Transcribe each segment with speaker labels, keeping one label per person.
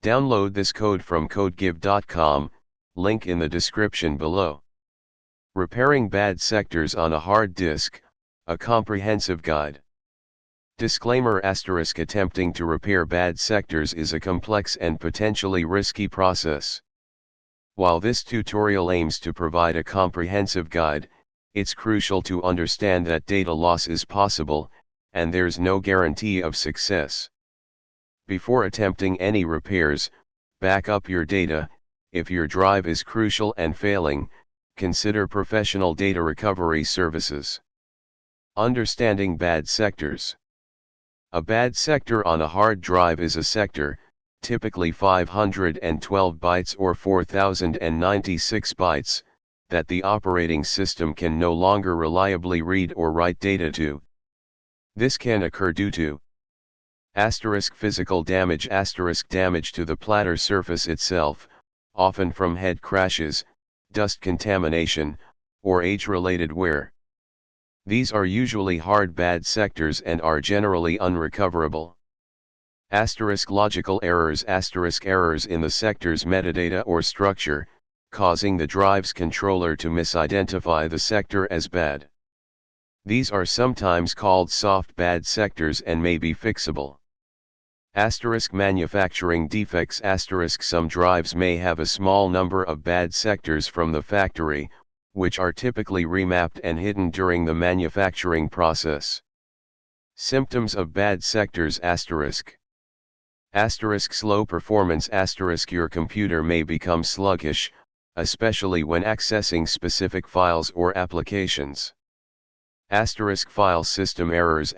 Speaker 1: Download this code from codegive.com, link in the description below. Repairing bad sectors on a hard disk, a comprehensive guide. Disclaimer: attempting to repair bad sectors is a complex and potentially risky process. While this tutorial aims to provide a comprehensive guide, it's crucial to understand that data loss is possible, and there's no guarantee of success. Before attempting any repairs, back up your data. If your drive is crucial and failing, consider professional data recovery services. Understanding bad sectors. A bad sector on a hard drive is a sector, typically 512 bytes or 4096 bytes, that the operating system can no longer reliably read or write data to. This can occur due to physical damage, damage to the platter surface itself, often from head crashes, dust contamination, or age-related wear. These are usually hard bad sectors and are generally unrecoverable. Logical errors, errors in the sector's metadata or structure, causing the drive's controller to misidentify the sector as bad. These are sometimes called soft bad sectors and may be fixable. Manufacturing defects. Some drives may have a small number of bad sectors from the factory, which are typically remapped and hidden during the manufacturing process. Symptoms of bad sectors. Slow performance. Your computer may become sluggish, especially when accessing specific files or applications. File system errors.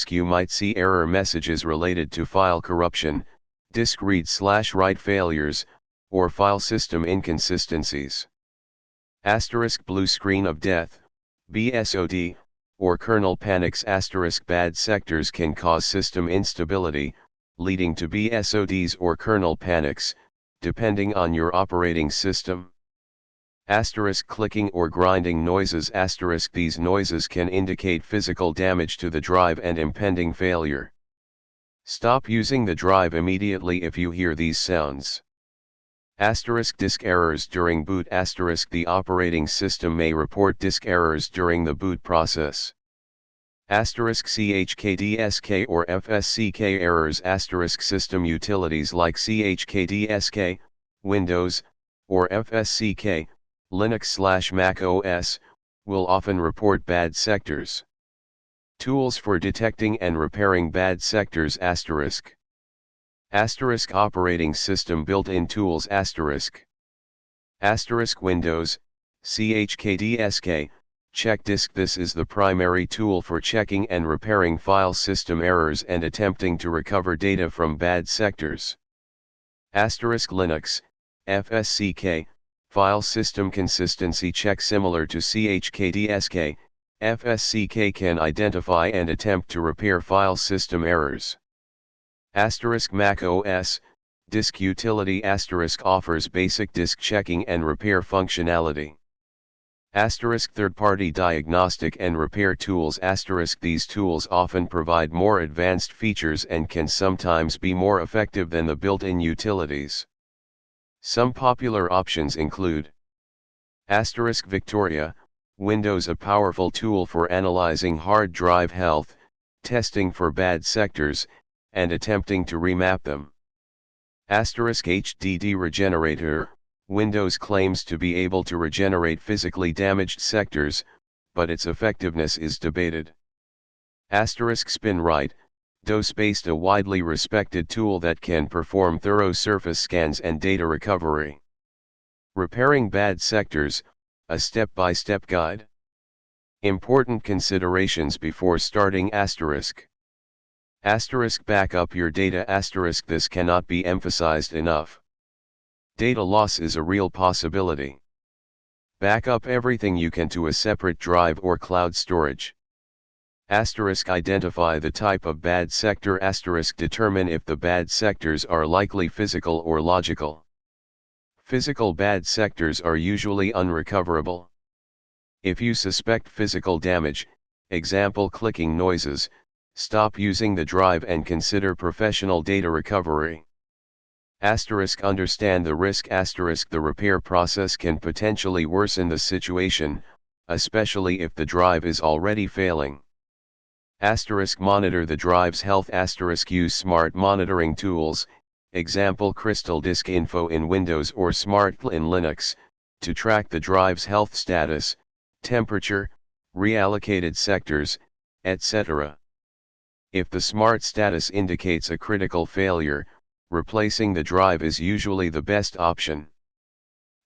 Speaker 1: You might see error messages related to file corruption, disk read/write failures, or file system inconsistencies. Blue screen of death, BSOD, or kernel panics. Bad sectors can cause system instability, leading to BSODs or kernel panics, depending on your operating system. Clicking or grinding noises. These noises can indicate physical damage to the drive and impending failure. Stop using the drive immediately if you hear these sounds. Disk errors during boot. The operating system may report disk errors during the boot process. CHKDSK or FSCK errors. System utilities like CHKDSK, Windows, or FSCK, Linux/Mac OS, will often report bad sectors. Tools for detecting and repairing bad sectors. Operating system built-in tools. Windows, CHKDSK, check disk. This is the primary tool for checking and repairing file system errors and attempting to recover data from bad sectors. Linux, FSCK, file system consistency check. Similar to CHKDSK, FSCK can identify and attempt to repair file system errors. Mac OS, disk utility. Offers basic disk checking and repair functionality. Third-party diagnostic and repair tools. These tools often provide more advanced features and can sometimes be more effective than the built-in utilities. Some popular options include Victoria, Windows, a powerful tool for analyzing hard drive health, testing for bad sectors, and attempting to remap them. HDD Regenerator, Windows claims to be able to regenerate physically damaged sectors, but its effectiveness is debated. SpinRite, DOS-based, a widely respected tool that can perform thorough surface scans and data recovery. Repairing bad sectors, a step-by-step guide. Important considerations before starting. Back up your data. This cannot be emphasized enough. Data loss is a real possibility. Back up everything you can to a separate drive or cloud storage. Identify the type of bad sector. Determine if the bad sectors are likely physical or logical. Physical bad sectors are usually unrecoverable. If you suspect physical damage, example clicking noises, stop using the drive and consider professional data recovery. Understand the risk. The repair process can potentially worsen the situation, especially if the drive is already failing. Monitor the drive's health. Use smart monitoring tools, example Crystal Disk Info in Windows or SmartL in Linux, to track the drive's health status, temperature, reallocated sectors, etc. If the smart status indicates a critical failure, replacing the drive is usually the best option.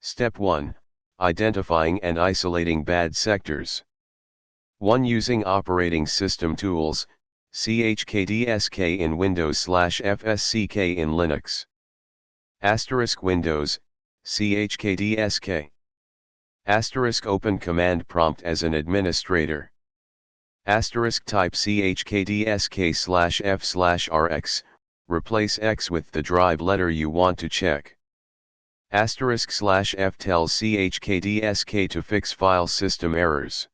Speaker 1: Step 1. Identifying and isolating bad sectors. 1. Using operating system tools, chkdsk in Windows/fsck in Linux. Windows, chkdsk. Open command prompt as an administrator. Type chkdsk/f/rx, replace X with the drive letter you want to check. */f tells chkdsk to fix file system errors.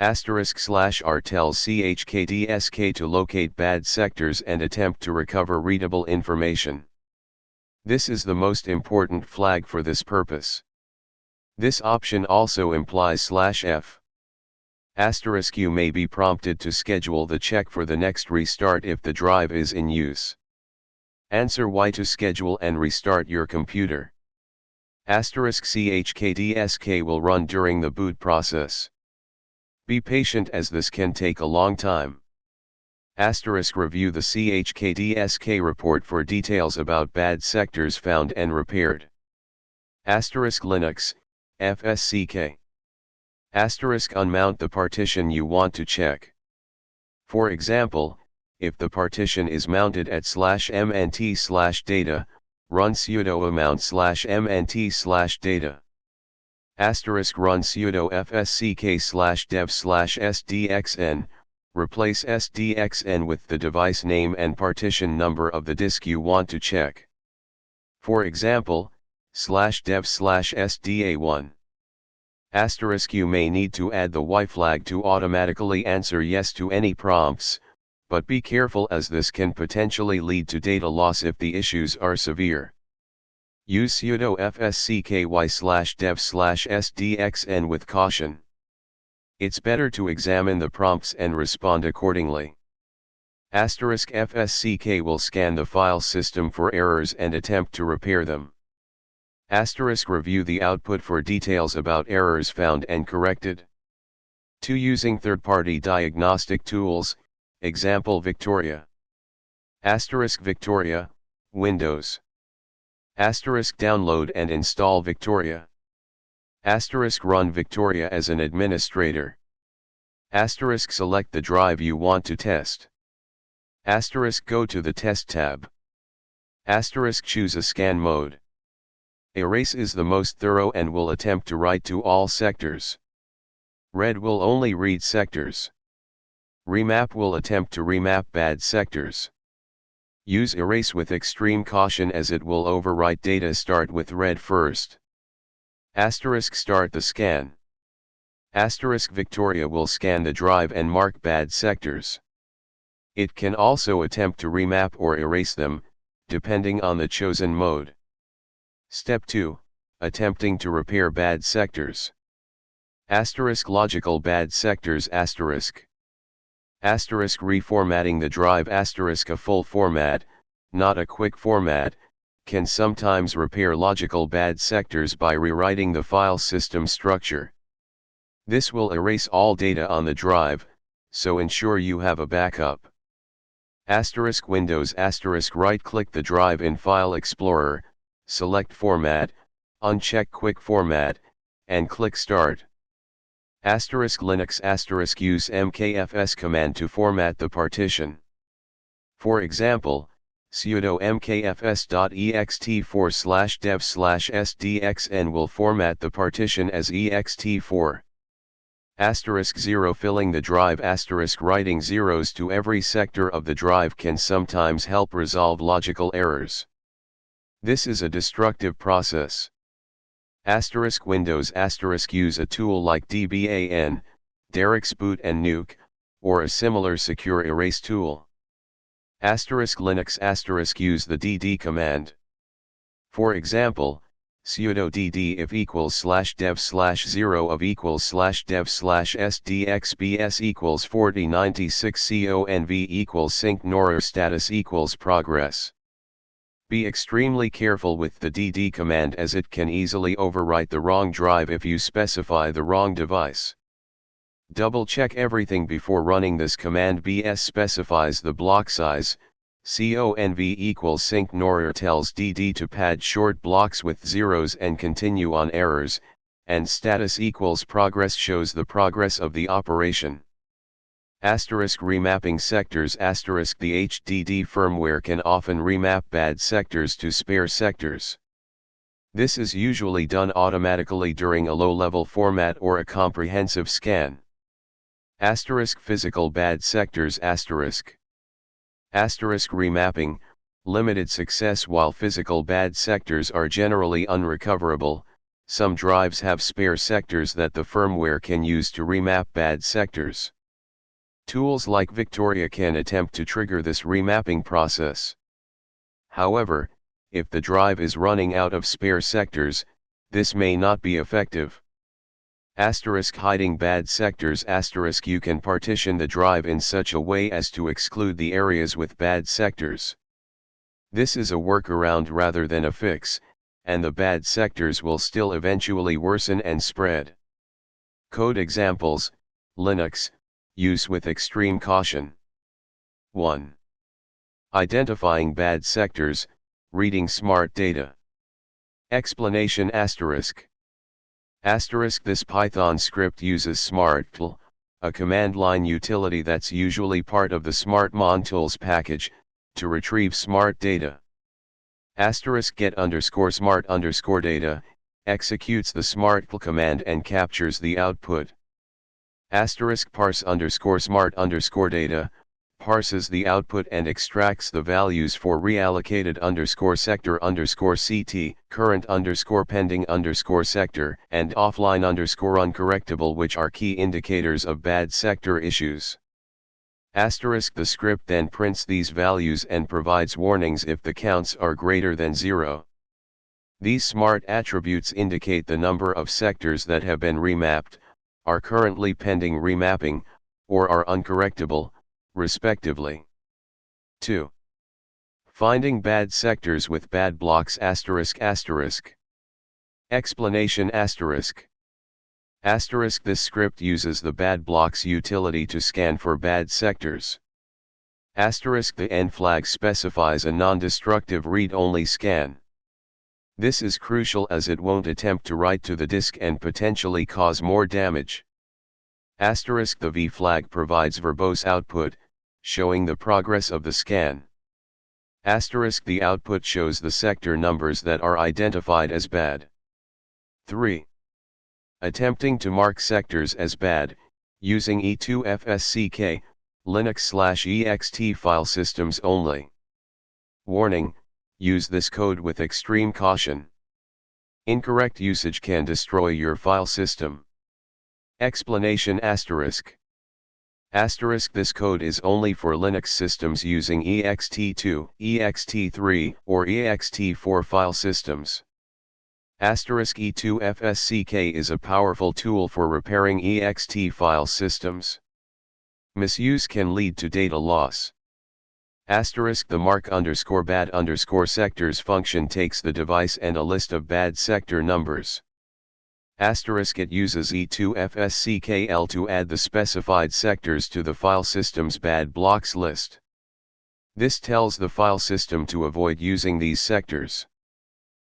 Speaker 1: */r tells chkdsk to locate bad sectors and attempt to recover readable information. This is the most important flag for this purpose. This option also implies /f. You may be prompted to schedule the check for the next restart if the drive is in use. Answer why to schedule and restart your computer. chkdsk will run during the boot process. Be patient as this can take a long time. Review the chkdsk report for details about bad sectors found and repaired. Linux, fsck. Unmount the partition you want to check. For example, if the partition is mounted at /mnt/data, run sudo mount /mnt/data. Run sudo fsck/dev/sdxn, replace sdxn with the device name and partition number of the disk you want to check. For example, /dev/sda1. You may need to add the Y flag to automatically answer yes to any prompts, but be careful as this can potentially lead to data loss if the issues are severe. Use sudo fscky/dev/sdxn with caution. It's better to examine the prompts and respond accordingly. *fsck will scan the file system for errors and attempt to repair them. Review the output for details about errors found and corrected. 2. Using third-party diagnostic tools, example Victoria. Victoria, Windows. Download and install Victoria. Run Victoria as an administrator. Select the drive you want to test. Go to the Test tab. Choose a scan mode. Erase is the most thorough and will attempt to write to all sectors. Read will only read sectors. Remap will attempt to remap bad sectors. Use erase with extreme caution as it will overwrite data. Start with read first. Start the scan. Victoria will scan the drive and mark bad sectors. It can also attempt to remap or erase them, depending on the chosen mode. Step 2. Attempting to repair bad sectors. Logical bad sectors. Reformatting the drive. A full format, not a quick format, can sometimes repair logical bad sectors by rewriting the file system structure. This will erase all data on the drive, so ensure you have a backup. Windows. Right-click the drive in File Explorer, select Format, uncheck Quick Format, and click Start. Linux. Use mkfs command to format the partition. For example, sudo mkfs.ext4/dev/sdxn will format the partition as ext4. *0 Filling the drive. Writing zeros to every sector of the drive can sometimes help resolve logical errors. This is a destructive process. Windows. Use a tool like dban, Derek's Boot and Nuke, or a similar secure erase tool. Linux. Use the dd command. For example, sudo dd if equals /dev/0 of equals /dev/sdxbs equals 4096 conv equals sync nor status equals progress. Be extremely careful with the dd command as it can easily overwrite the wrong drive if you specify the wrong device. Double check everything before running this command. bs specifies the block size, conv equals sync nor tells dd to pad short blocks with zeros and continue on errors, and status equals progress shows the progress of the operation. Remapping sectors. The HDD firmware can often remap bad sectors to spare sectors. This is usually done automatically during a low-level format or a comprehensive scan. Physical bad sectors. Remapping, limited success. While physical bad sectors are generally unrecoverable, some drives have spare sectors that the firmware can use to remap bad sectors. Tools like Victoria can attempt to trigger this remapping process. However, if the drive is running out of spare sectors, this may not be effective. Hiding bad sectors. You can partition the drive in such a way as to exclude the areas with bad sectors. This is a workaround rather than a fix, and the bad sectors will still eventually worsen and spread. Code examples: Linux, use with extreme caution. 1. Identifying bad sectors, reading smart data. Explanation. This Python script uses smartl, a command line utility that's usually part of the smart_mon_tools package, to retrieve smart data. Get_smart_data, executes the smartl command and captures the output. Parse_smart_data, parses the output and extracts the values for reallocated _sector_ct, current_pending_sector, and offline_uncorrectable, which are key indicators of bad sector issues. The script then prints these values and provides warnings if the counts are greater than 0. These smart attributes indicate the number of sectors that have been remapped, are currently pending remapping, or are uncorrectable, respectively. 2. Finding bad sectors with bad blocks. Explanation. This script uses the bad blocks utility to scan for bad sectors. The N flag specifies a non-destructive read-only scan. This is crucial as it won't attempt to write to the disk and potentially cause more damage. The V flag provides verbose output, showing the progress of the scan. The output shows the sector numbers that are identified as bad. 3. Attempting to mark sectors as bad, using E2FSCK, Linux/ext file systems only. Warning: use this code with extreme caution. Incorrect usage can destroy your file system. Explanation. This code is only for Linux systems using ext2, ext3, or ext4 file systems. E2FSCK is a powerful tool for repairing ext file systems. Misuse can lead to data loss. The mark_bad_sectors function takes the device and a list of bad sector numbers. It uses E2FSCKL to add the specified sectors to the file system's bad blocks list. This tells the file system to avoid using these sectors.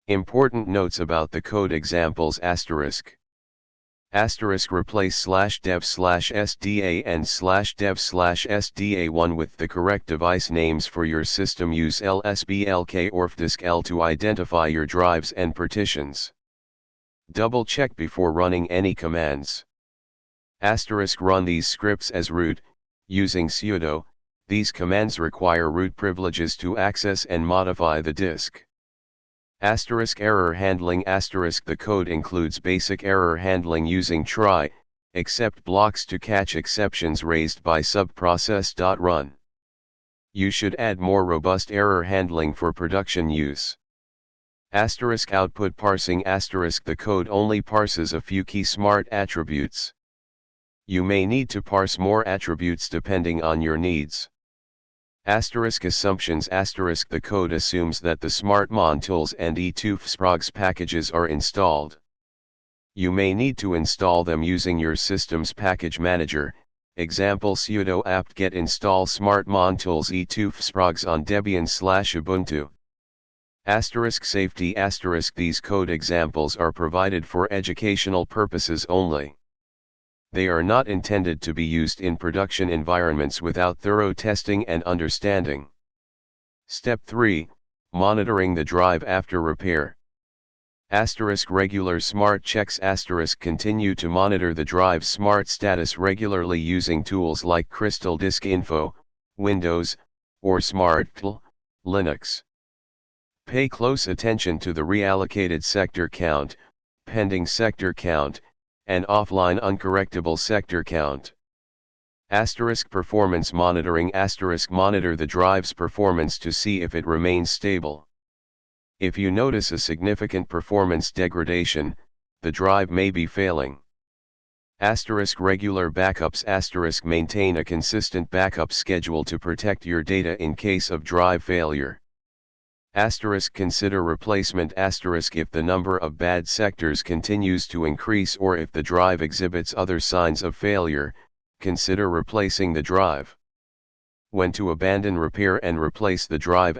Speaker 1: Important notes about the code examples. Replace /dev/sda and /dev/sda1 with the correct device names for your system. Use lsblk or fdiskl to identify your drives and partitions. Double check before running any commands. Run these scripts as root, using sudo. These commands require root privileges to access and modify the disk. Error handling. The code includes basic error handling using try, except blocks to catch exceptions raised by subprocess.run. You should add more robust error handling for production use. Output parsing. The code only parses a few key smart attributes. You may need to parse more attributes depending on your needs. Assumptions. The code assumes that the smart mon tools and e2fsprogs packages are installed. You may need to install them using your system's package manager. Example sudo apt-get install smart mon tools e2fsprogs on Debian/Ubuntu. Safety. These code examples are provided for educational purposes only. They are not intended to be used in production environments without thorough testing and understanding. Step 3. Monitoring the drive after repair. Regular smart checks. Continue to monitor the drive's smart status regularly using tools like Crystal Disk Info, Windows, or SmartTL, Linux. Pay close attention to the reallocated sector count, pending sector count, and offline uncorrectable sector count. Performance monitoring. Monitor the drive's performance to see if it remains stable. If you notice a significant performance degradation, the drive may be failing. Regular backups. Maintain a consistent backup schedule to protect your data in case of drive failure. Consider replacement. If the number of bad sectors continues to increase or if the drive exhibits other signs of failure, consider replacing the drive. When to abandon repair and replace the drive.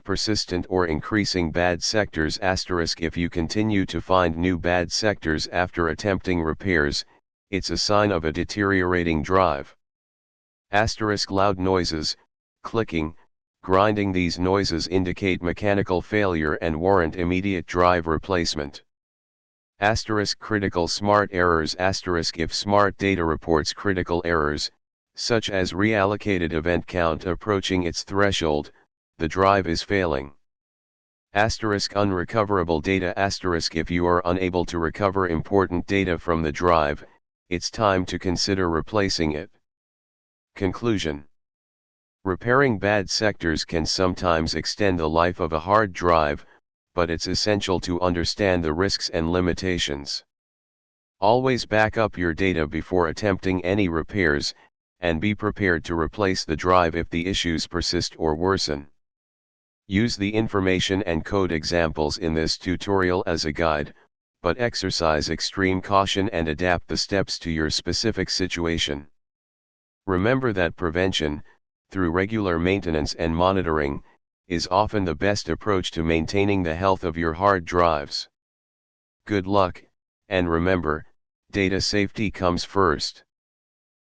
Speaker 1: Persistent or increasing bad sectors. If you continue to find new bad sectors after attempting repairs, it's a sign of a deteriorating drive. Loud noises, clicking, grinding. These noises indicate mechanical failure and warrant immediate drive replacement. Critical smart errors. If smart data reports critical errors, such as reallocated event count approaching its threshold, the drive is failing. Unrecoverable data. If you are unable to recover important data from the drive, it's time to consider replacing it. Conclusion. Repairing bad sectors can sometimes extend the life of a hard drive, but it's essential to understand the risks and limitations. Always back up your data before attempting any repairs, and be prepared to replace the drive if the issues persist or worsen. Use the information and code examples in this tutorial as a guide, but exercise extreme caution and adapt the steps to your specific situation. Remember that prevention, through regular maintenance and monitoring, is often the best approach to maintaining the health of your hard drives. Good luck, and remember, data safety comes first.